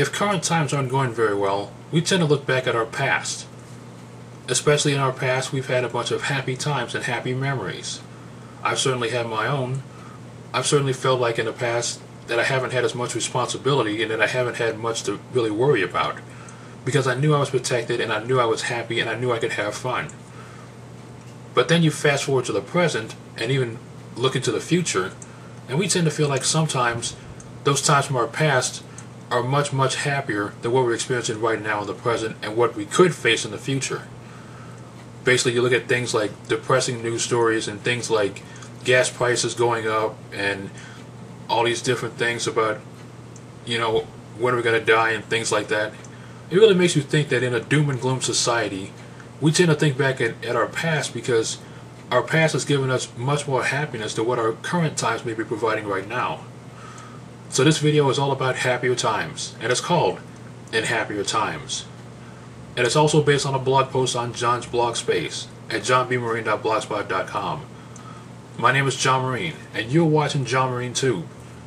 If current times aren't going very well, we tend to look back at our past. Especially in our past, we've had a bunch of happy times and happy memories. I've certainly had my own. I've certainly felt like in the past that I haven't had as much responsibility and that I haven't had much to really worry about. Because I knew I was protected and I knew I was happy and I knew I could have fun. But then you fast forward to the present and even look into the future, and we tend to feel like sometimes those times from our past are much, much happier than what we're experiencing right now in the present and what we could face in the future. Basically, you look at things like depressing news stories and things like gas prices going up and all these different things about, when we're going to die and things like that. It really makes you think that in a doom and gloom society, we tend to think back at our past because our past has given us much more happiness than what our current times may be providing right now. So this video is all about happier times, and it's called In Happier Times. And it's also based on a blog post on John's blog space at johnbmarine.blogspot.com. My name is John Marine, and you're watching John Marine Tube.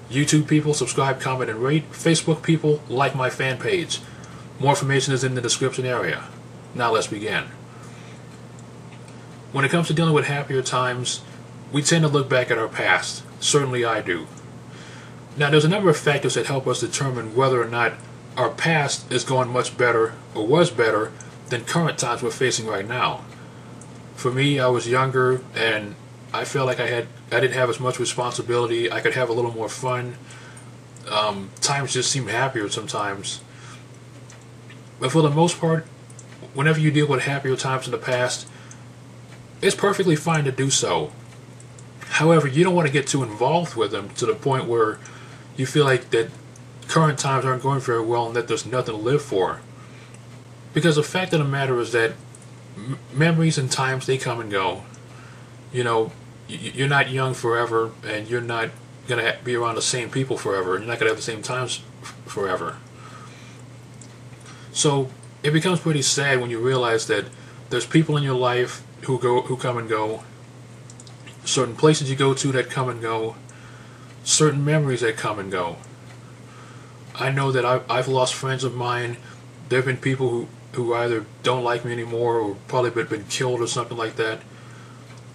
YouTube people, subscribe, comment, and rate. Facebook people, like my fan page. More information is in the description area. Now let's begin. When it comes to dealing with happier times, we tend to look back at our past. Certainly I do. Now there's a number of factors that help us determine whether or not our past is going much better or was better than current times we're facing right now. For me, I was younger and I felt like I didn't have as much responsibility. I could have a little more fun. Times just seemed happier sometimes. But for the most part, whenever you deal with happier times in the past, it's perfectly fine to do so. However, you don't want to get too involved with them to the point where you feel like that current times aren't going very well and that there's nothing to live for. Because the fact of the matter is that memories and times, they come and go. You're not young forever, and you're not going to be around the same people forever, and you're not going to have the same times forever. So it becomes pretty sad when you realize that there's people in your life who come and go, certain places you go to that come and go, certain memories that come and go. I know that I've lost friends of mine. There have been people who either don't like me anymore or probably been killed or something like that.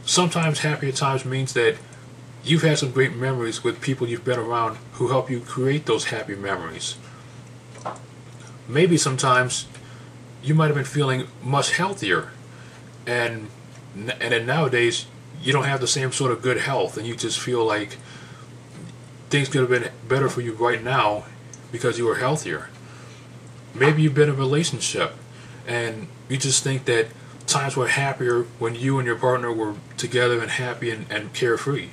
Sometimes happier times means that you've had some great memories with people you've been around who help you create those happy memories. Maybe sometimes you might have been feeling much healthier, and then nowadays you don't have the same sort of good health, and you just feel like things could have been better for you right now because you were healthier. Maybe you've been in a relationship and you just think that times were happier when you and your partner were together and happy and carefree.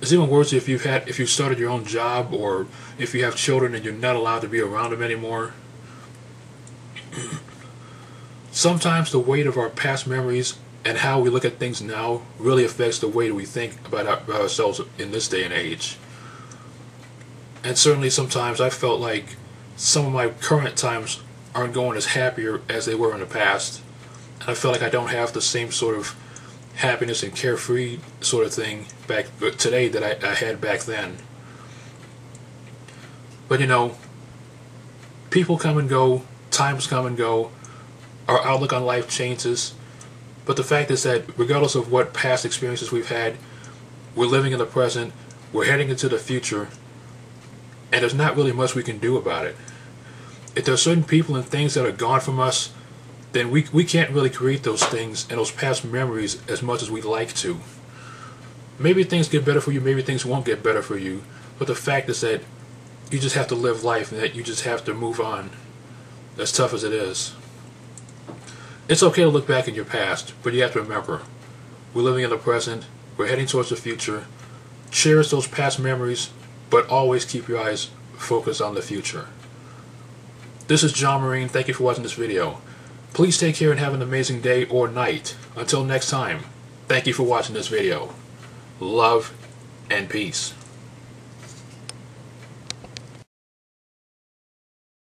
It's even worse if you started your own job, or if you have children and you're not allowed to be around them anymore. Sometimes the weight of our past memories and how we look at things now really affects the way that we think about ourselves in this day and age. And certainly sometimes I felt like some of my current times aren't going as happier as they were in the past. And I feel like I don't have the same sort of happiness and carefree sort of thing back today that I had back then. But people come and go, times come and go, our outlook on life changes. But the fact is that regardless of what past experiences we've had, we're living in the present, we're heading into the future, and there's not really much we can do about it. If there are certain people and things that are gone from us, then we can't really create those things and those past memories as much as we'd like to. Maybe things get better for you, maybe things won't get better for you, but the fact is that you just have to live life and that you just have to move on, as tough as it is. It's okay to look back in your past, but you have to remember, we're living in the present, we're heading towards the future. Cherish those past memories, but always keep your eyes focused on the future. This is John Marine. Thank you for watching this video. Please take care and have an amazing day or night. Until next time, thank you for watching this video. Love and peace.